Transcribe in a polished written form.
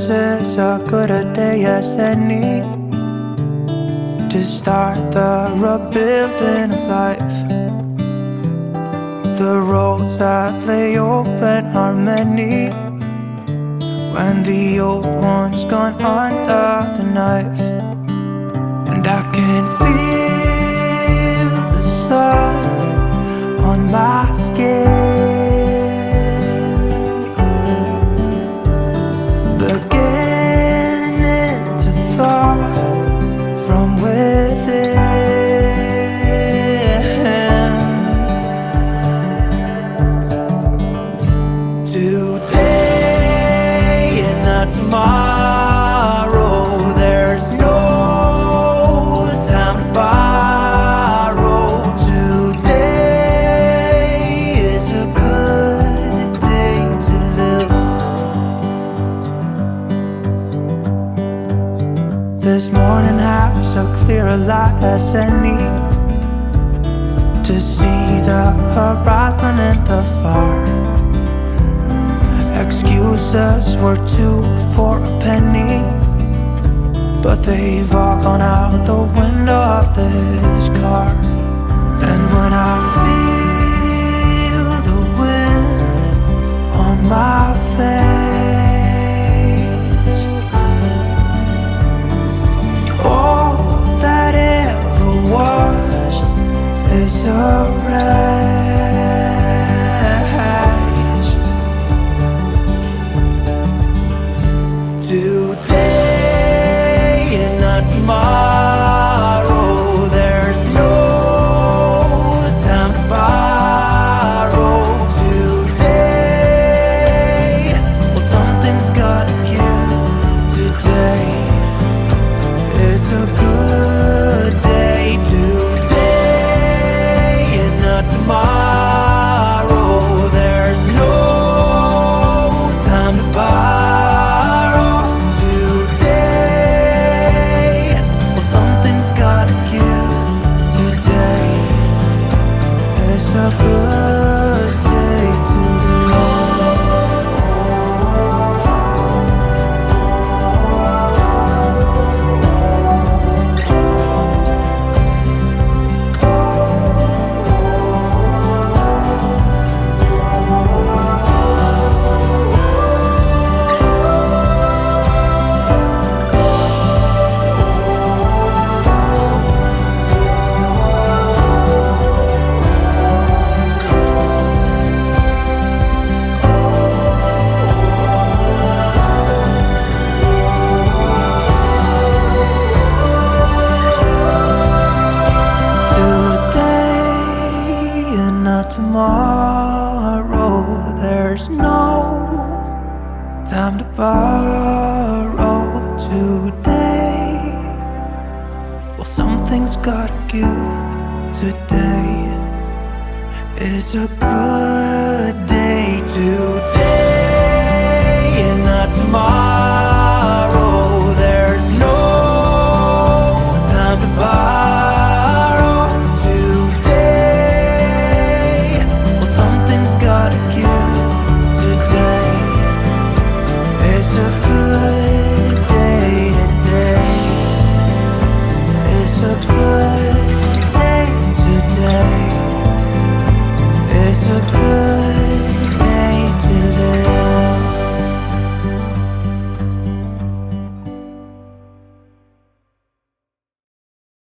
This is a good a day as any to start the rebuilding of life. The roads that lay open are many when the old one's gone under the knife. And I can feel the sun on my skin, beginning to thaw from within. Today and not tomorrow, there's no time to borrow. Today is a good day to live. This morning has a clearer light as any to see the horizon in the far. Excuses were 2 for a penny, but they've all gone out the window of this car. And when I feel the wind on my face, all that ever was is a wreck. Today and not tomorrow, there's no time to borrow. Today, well, something's gotta give. Today is a good day. Today and not tomorrow, there's no time to borrow. A good day to tomorrow, there's no time to borrow. Today, well, something's gotta give. Today is a good day. Today